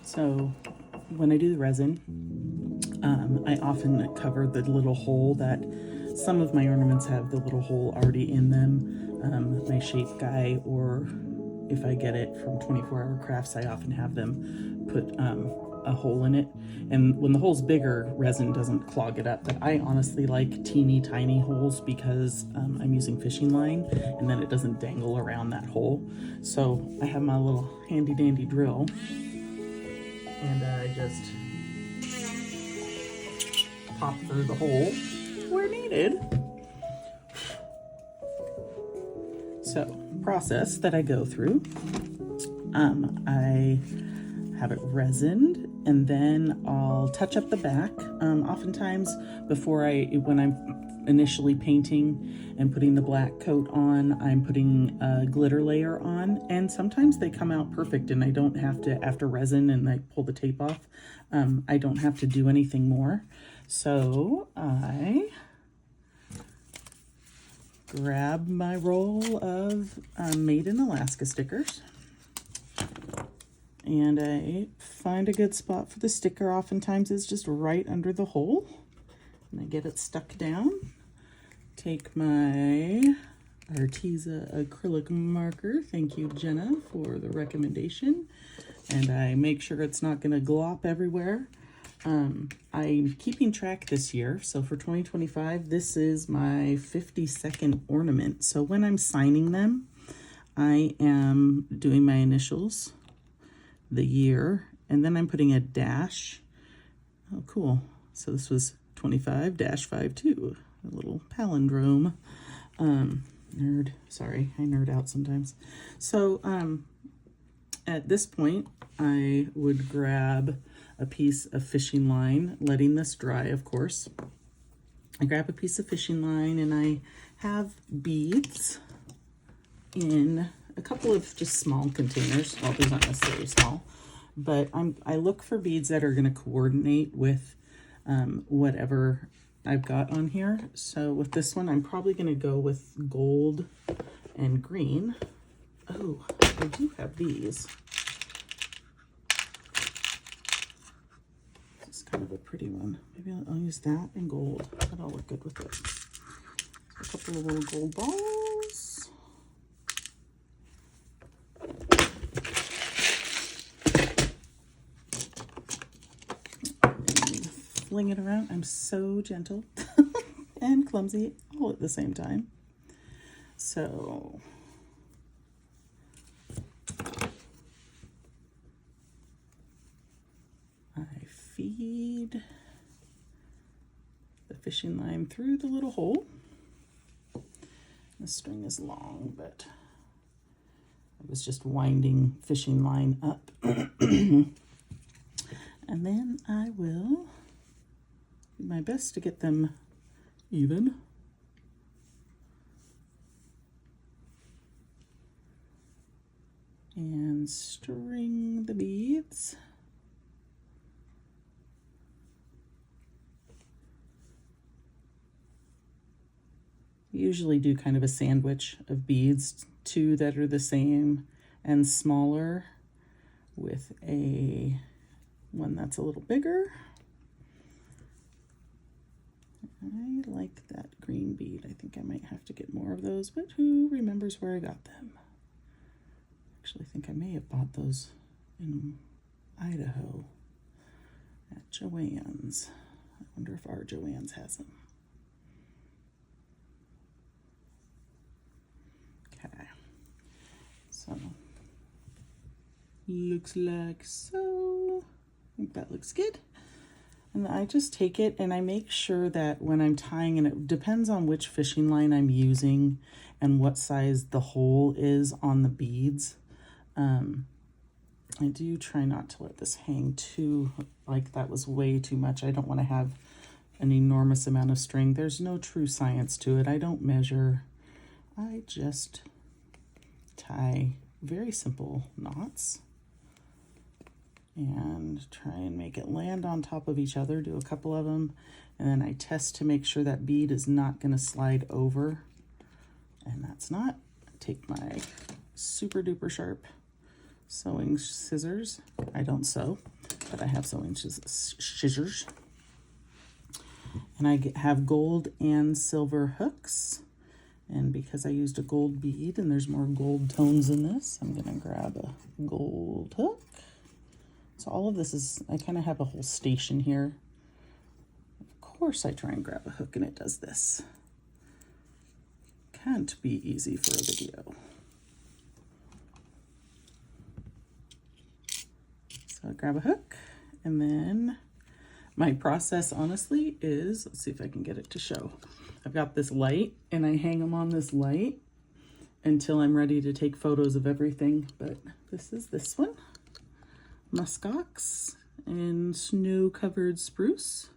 So when I do the resin, I often cover the little hole that some of my ornaments have the little hole already in them. My shape guy, or if I get it from 24 Hour Crafts, I often have them put a hole in it. And when the hole's bigger, resin doesn't clog it up. But I honestly like teeny tiny holes because I'm using fishing line, and then it doesn't dangle around that hole. So I have my little handy dandy drill, and I just pop through the hole where needed. So, process that I go through. I have it resined, and then I'll touch up the back. Oftentimes, when I'm initially painting and putting the black coat on, I'm putting a glitter layer on, and sometimes they come out perfect, and I don't have to, after resin and I pull the tape off, I don't have to do anything more. So I grab my roll of Made in Alaska stickers, and I find a good spot for the sticker. Oftentimes it's just right under the hole, and I get it stuck down. Take my Arteza acrylic marker, thank you Jenna for the recommendation, and I make sure it's not going to glop everywhere. I'm keeping track this year, so for 2025, this is my 52nd ornament. So when I'm signing them, I am doing my initials, the year, and then I'm putting a dash. Oh, cool. So this was 25-52, a little palindrome. Nerd, sorry, I nerd out sometimes. So at this point, I would grab a piece of fishing line, letting this dry, of course. I grab a piece of fishing line, and I have beads in a couple of just small containers. Well, these aren't necessarily small, but I look for beads that are going to coordinate with whatever I've got on here. So with this one, I'm probably going to go with gold and green. Oh, I do have these. Kind of a pretty one. Maybe I'll use that in gold. That'll look good with it. A couple of little gold balls. And fling it around. I'm so gentle and clumsy all at the same time. So feed the fishing line through the little hole. The string is long, but I was just winding fishing line up. And then I will do my best to get them even. And string the beads. Usually do kind of a sandwich of beads, two that are the same and smaller, with one that's a little bigger. I like that green bead. I think I might have to get more of those, but who remembers where I got them? Actually, I think I may have bought those in Idaho at Joann's. I wonder if our Joann's has them. Okay, so looks like so. I think that looks good. And I just take it and I make sure that when I'm tying, and it depends on which fishing line I'm using and what size the hole is on the beads. I do try not to let this hang too, like that was way too much. I don't want to have an enormous amount of string. There's no true science to it. I don't measure. I just tie very simple knots and try and make it land on top of each other, do a couple of them, and then I test to make sure that bead is not going to slide over, and that's not. I take my super duper sharp sewing scissors. I don't sew. but I have sewing scissors. And I have gold and silver hooks. And because I used a gold bead and there's more gold tones in this, I'm gonna grab a gold hook. So all of this is, I kind of have a whole station here. Of course I try and grab a hook and it does this. Can't be easy for a video. So I grab a hook, and then my process honestly is, let's see if I can get it to show. I've got this light and I hang them on this light until I'm ready to take photos of everything. But this is this one, muskox and snow-covered spruce.